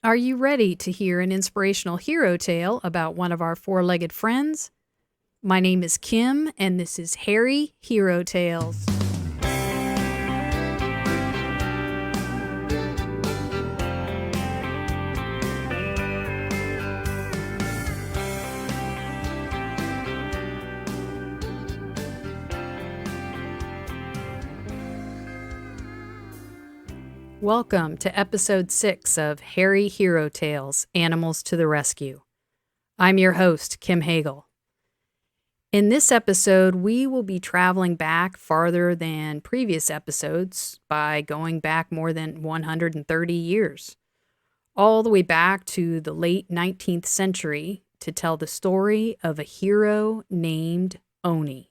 Are you ready to hear an inspirational hero tale about one of our four-legged friends? My name is Kim, and this is Harry Hero Tales. Welcome to episode 6 of Harry Hero Tales, Animals to the Rescue. I'm your host, Kim Hagel. In this episode, we will be traveling back farther than previous episodes by going back more than 130 years, all the way back to the late 19th century to tell the story of a hero named Owney.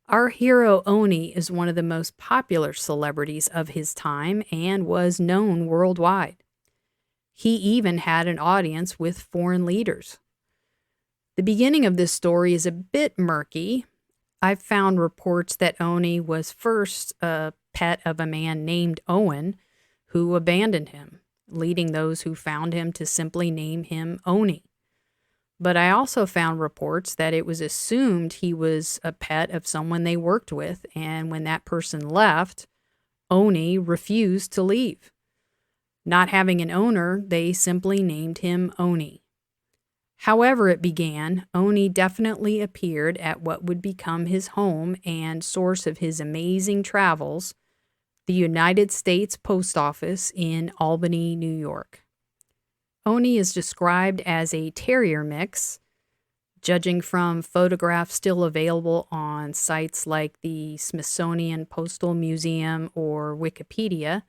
Our hero Owney is one of the most popular celebrities of his time and was known worldwide. He even had an audience with foreign leaders. The beginning of this story is a bit murky. I've found reports that Owney was first a pet of a man named Owen, who abandoned him, leading those who found him to simply name him Owney. But I also found reports that it was assumed he was a pet of someone they worked with, and when that person left, Owney refused to leave. Not having an owner, they simply named him Owney. However it began, Owney definitely appeared at what would become his home and source of his amazing travels, the United States Post Office in Albany, New York. Owney is described as a terrier mix. Judging from photographs still available on sites like the Smithsonian Postal Museum or Wikipedia,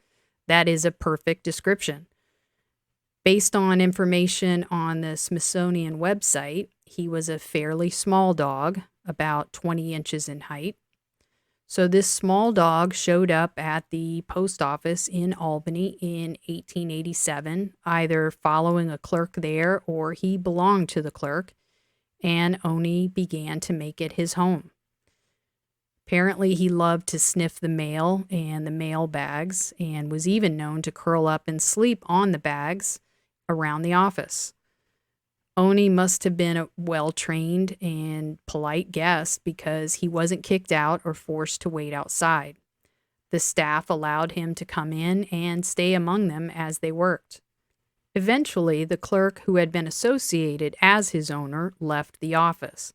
that is a perfect description. Based on information on the Smithsonian website, he was a fairly small dog, about 20 inches in height. So this small dog showed up at the post office in Albany in 1887, either following a clerk there or he belonged to the clerk, and Owney began to make it his home. Apparently, he loved to sniff the mail and the mail bags and was even known to curl up and sleep on the bags around the office. Owney must have been a well-trained and polite guest because he wasn't kicked out or forced to wait outside. The staff allowed him to come in and stay among them as they worked. Eventually, the clerk who had been associated as his owner left the office,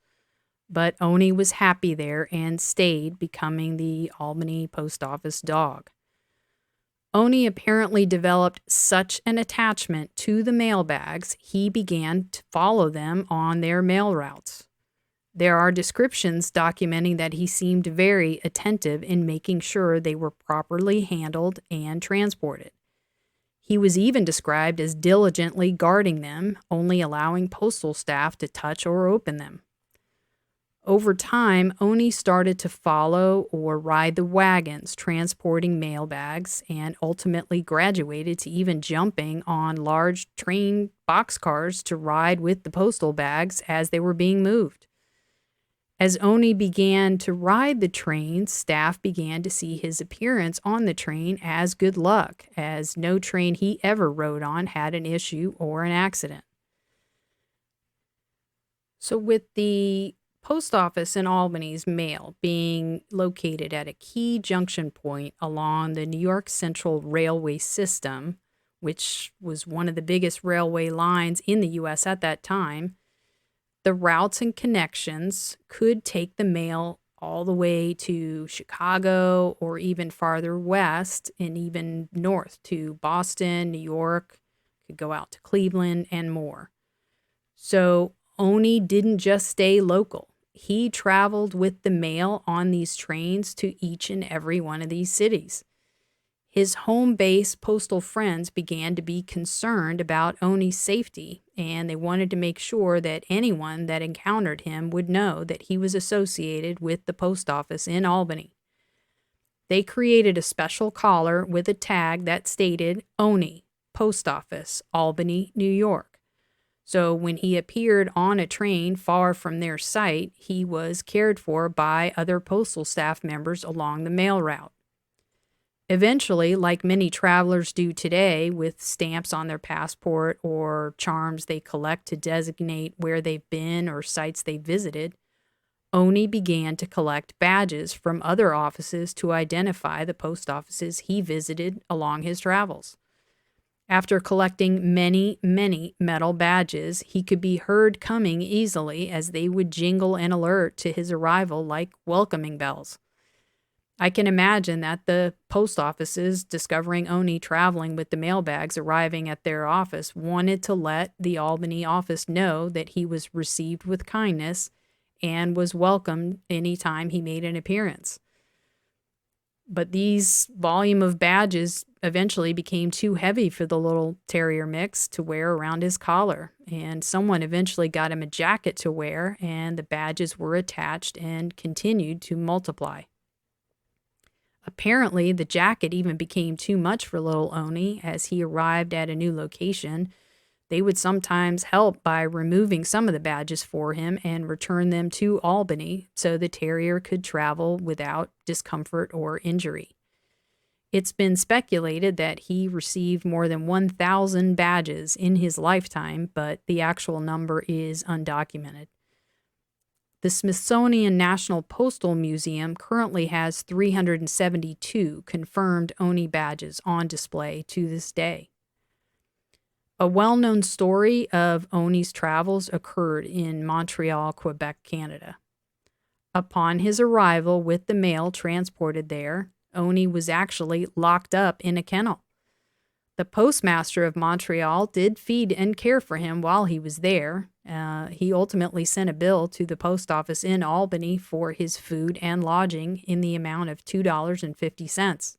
but Owney was happy there and stayed, becoming the Albany Post Office dog. Owney apparently developed such an attachment to the mailbags, he began to follow them on their mail routes. There are descriptions documenting that he seemed very attentive in making sure they were properly handled and transported. He was even described as diligently guarding them, only allowing postal staff to touch or open them. Over time, Owney started to follow or ride the wagons transporting mail bags and ultimately graduated to even jumping on large train boxcars to ride with the postal bags as they were being moved. As Owney began to ride the train, staff began to see his appearance on the train as good luck, as no train he ever rode on had an issue or an accident. So with the post office in Albany's mail being located at a key junction point along the New York Central Railway system, which was one of the biggest railway lines in the U.S. at that time, the routes and connections could take the mail all the way to Chicago or even farther west and even north to Boston, New York, could go out to Cleveland and more. So Owney didn't just stay local. He traveled with the mail on these trains to each and every one of these cities. His home base postal friends began to be concerned about Owney's safety, and they wanted to make sure that anyone that encountered him would know that he was associated with the post office in Albany. They created a special collar with a tag that stated Owney, Post Office, Albany, New York. So when he appeared on a train far from their site, he was cared for by other postal staff members along the mail route. Eventually, like many travelers do today with stamps on their passport or charms they collect to designate where they've been or sites they visited, Owney began to collect badges from other offices to identify the post offices he visited along his travels. After collecting many, many metal badges, he could be heard coming easily as they would jingle an alert to his arrival like welcoming bells. I can imagine that the post offices, discovering Owney traveling with the mailbags arriving at their office, wanted to let the Albany office know that he was received with kindness and was welcomed any time he made an appearance. But these volume of badges eventually became too heavy for the little terrier mix to wear around his collar, and someone eventually got him a jacket to wear, and the badges were attached and continued to multiply. Apparently, the jacket even became too much for little Owney as he arrived at a new location. They would sometimes help by removing some of the badges for him and return them to Albany so the terrier could travel without discomfort or injury. It's been speculated that he received more than 1,000 badges in his lifetime, but the actual number is undocumented. The Smithsonian National Postal Museum currently has 372 confirmed Owney badges on display to this day. A well-known story of Owney's travels occurred in Montreal, Quebec, Canada. Upon his arrival with the mail transported there, Owney was actually locked up in a kennel. The postmaster of Montreal did feed and care for him while he was there. He ultimately sent a bill to the post office in Albany for his food and lodging in the amount of $2.50.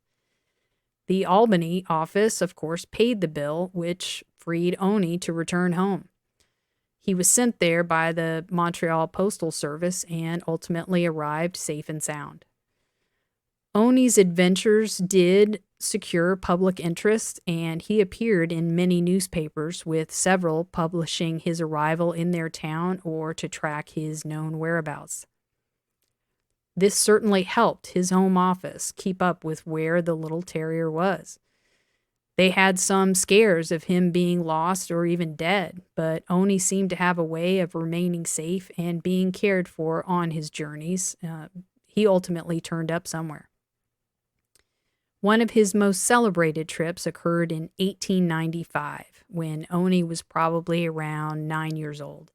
The Albany office, of course, paid the bill, which freed Owney to return home. He was sent there by the Montreal Postal Service and ultimately arrived safe and sound. Owney's adventures did secure public interest, and he appeared in many newspapers, with several publishing his arrival in their town or to track his known whereabouts. This certainly helped his home office keep up with where the little terrier was. They had some scares of him being lost or even dead, but Owney seemed to have a way of remaining safe and being cared for on his journeys. He ultimately turned up somewhere. One of his most celebrated trips occurred in 1895, when Owney was probably around 9 years old.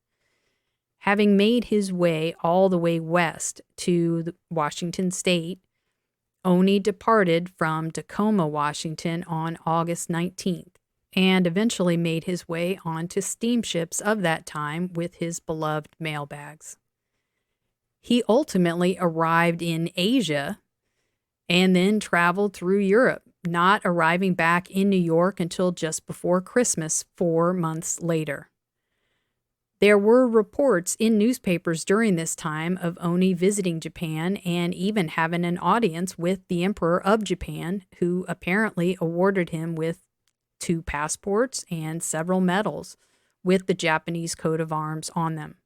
Having made his way all the way west to Washington State, Owney departed from Tacoma, Washington on August 19th, and eventually made his way onto steamships of that time with his beloved mailbags. He ultimately arrived in Asia and then traveled through Europe, not arriving back in New York until just before Christmas, 4 months later. There were reports in newspapers during this time of Owney visiting Japan and even having an audience with the Emperor of Japan, who apparently awarded him with 2 passports and several medals with the Japanese coat of arms on them.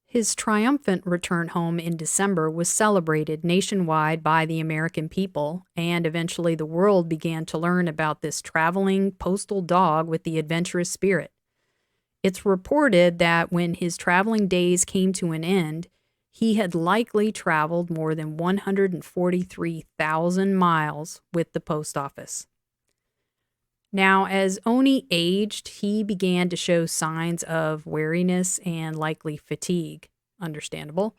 His triumphant return home in December was celebrated nationwide by the American people, and eventually the world began to learn about this traveling postal dog with the adventurous spirit. It's reported that when his traveling days came to an end, he had likely traveled more than 143,000 miles with the post office. Now, as Owney aged, he began to show signs of weariness and likely fatigue. Understandable.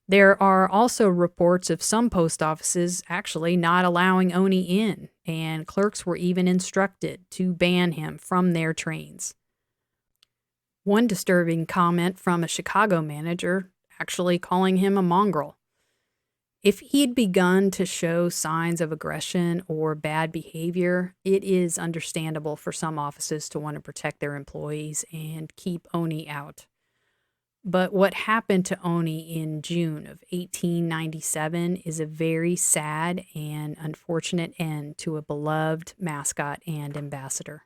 There are also reports of some post offices actually not allowing Owney in, and clerks were even instructed to ban him from their trains. One disturbing comment from a Chicago manager actually calling him a mongrel. If he'd begun to show signs of aggression or bad behavior, it is understandable for some offices to want to protect their employees and keep Owney out. But what happened to Owney in June of 1897 is a very sad and unfortunate end to a beloved mascot and ambassador.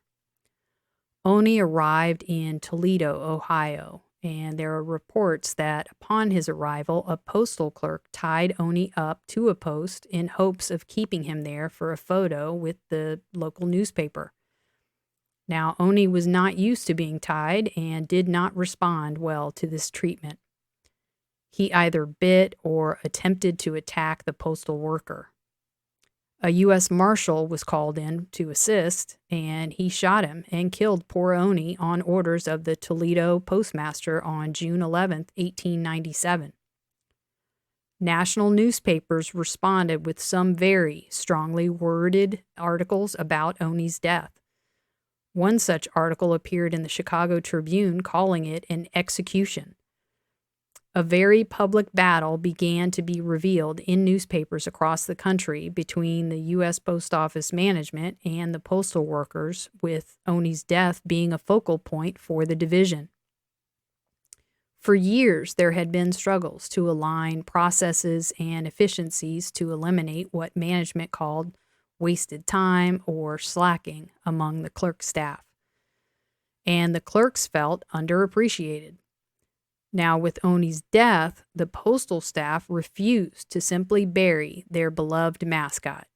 Owney arrived in Toledo, Ohio, And there are reports that upon his arrival, a postal clerk tied Owney up to a post in hopes of keeping him there for a photo with the local newspaper. Now, Owney was not used to being tied and did not respond well to this treatment. He either bit or attempted to attack the postal worker. A U.S. Marshal was called in to assist, and he shot him and killed poor Owney on orders of the Toledo postmaster on June 11, 1897. National newspapers responded with some very strongly worded articles about Owney's death. One such article appeared in the Chicago Tribune calling it an execution. A very public battle began to be revealed in newspapers across the country between the U.S. Post Office management and the postal workers, with Owney's death being a focal point for the division. For years, there had been struggles to align processes and efficiencies to eliminate what management called wasted time or slacking among the clerk staff. And the clerks felt underappreciated. Now, with Owney's death, the postal staff refused to simply bury their beloved mascot.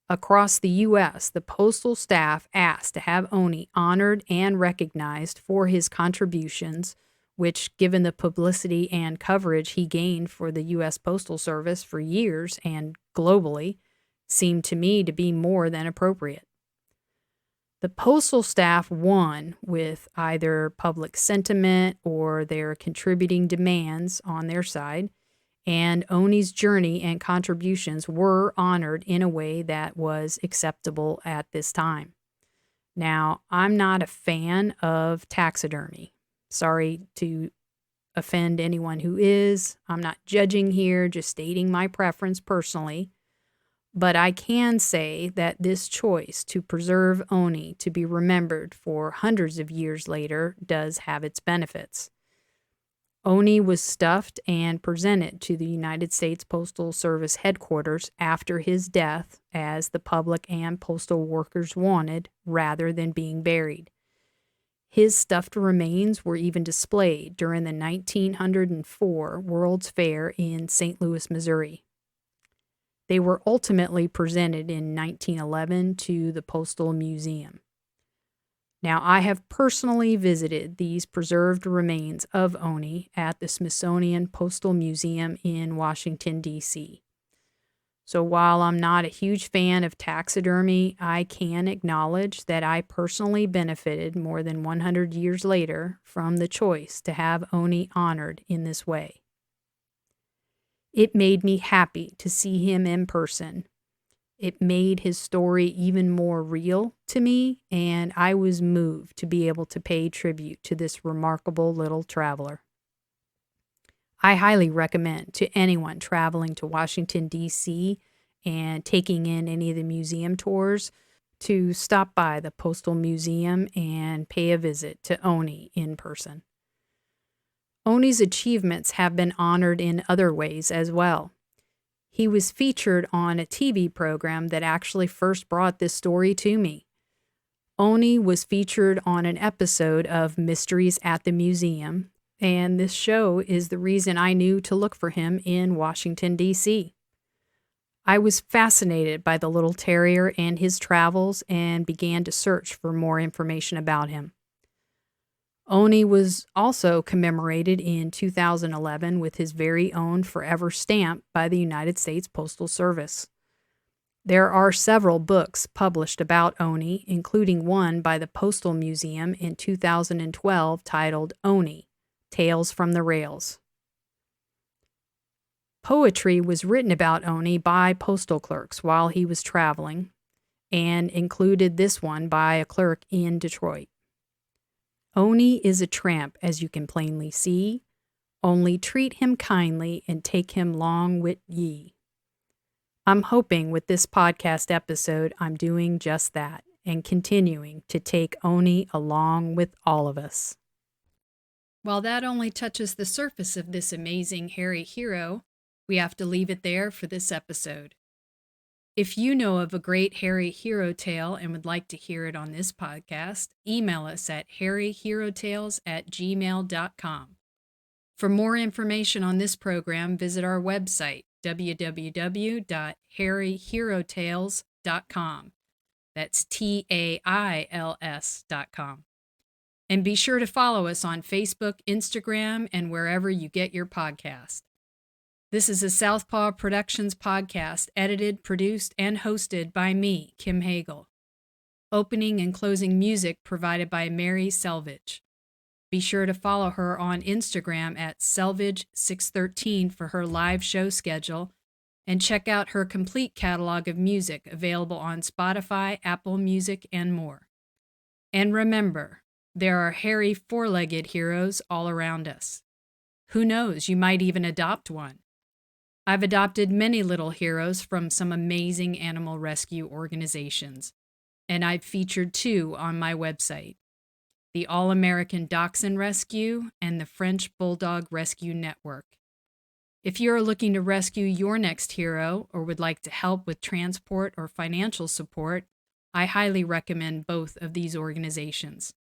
Across the U.S., the postal staff asked to have Owney honored and recognized for his contributions, which, given the publicity and coverage he gained for the U.S. Postal Service for years and globally, seemed to me to be more than appropriate. The postal staff won with either public sentiment or their contributing demands on their side, and Owney's journey and contributions were honored in a way that was acceptable at this time. Now, I'm not a fan of taxidermy. Sorry to offend anyone who is. I'm not judging here, just stating my preference personally. But I can say that this choice to preserve Owney to be remembered for hundreds of years later does have its benefits. Owney was stuffed and presented to the United States Postal Service headquarters after his death, as the public and postal workers wanted, rather than being buried. His stuffed remains were even displayed during the 1904 World's Fair in St. Louis, Missouri. They were ultimately presented in 1911 to the Postal Museum. Now, I have personally visited these preserved remains of Owney at the Smithsonian Postal Museum in Washington, D.C. So while I'm not a huge fan of taxidermy, I can acknowledge that I personally benefited more than 100 years later from the choice to have Owney honored in this way. It made me happy to see him in person. It made his story even more real to me, and I was moved to be able to pay tribute to this remarkable little traveler. I highly recommend to anyone traveling to Washington, D.C. and taking in any of the museum tours to stop by the Postal Museum and pay a visit to Owney in person. Owney's achievements have been honored in other ways as well. He was featured on a TV program that actually first brought this story to me. Owney was featured on an episode of Mysteries at the Museum, and this show is the reason I knew to look for him in Washington, D.C. I was fascinated by the little terrier and his travels and began to search for more information about him. Owney was also commemorated in 2011 with his very own forever stamp by the United States Postal Service. There are several books published about Owney, including one by the Postal Museum in 2012 titled Owney, Tales from the Rails. Poetry was written about Owney by postal clerks while he was traveling, and included this one by a clerk in Detroit. Owney is a tramp, as you can plainly see. Only treat him kindly and take him long wit ye. I'm hoping with this podcast episode I'm doing just that and continuing to take Owney along with all of us. While that only touches the surface of this amazing hairy hero, we have to leave it there for this episode. If you know of a great hairy hero tale and would like to hear it on this podcast, email us at hairyherotales@gmail.com. For more information on this program, visit our website, www.hairyherotales.com. That's TAILS.com. And be sure to follow us on Facebook, Instagram, and wherever you get your podcast. This is a Southpaw Productions podcast, edited, produced, and hosted by me, Kim Hagel. Opening and closing music provided by Mary Selvage. Be sure to follow her on Instagram at Selvage613 for her live show schedule, and check out her complete catalog of music available on Spotify, Apple Music, and more. And remember, there are hairy four-legged heroes all around us. Who knows, you might even adopt one. I've adopted many little heroes from some amazing animal rescue organizations, and I've featured 2 on my website, the All-American Dachshund Rescue and the French Bulldog Rescue Network. If you are looking to rescue your next hero or would like to help with transport or financial support, I highly recommend both of these organizations.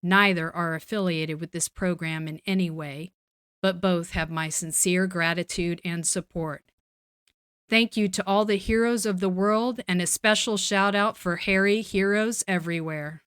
Neither are affiliated with this program in any way, but both have my sincere gratitude and support. Thank you to all the heroes of the world, and a special shout out for hairy heroes everywhere.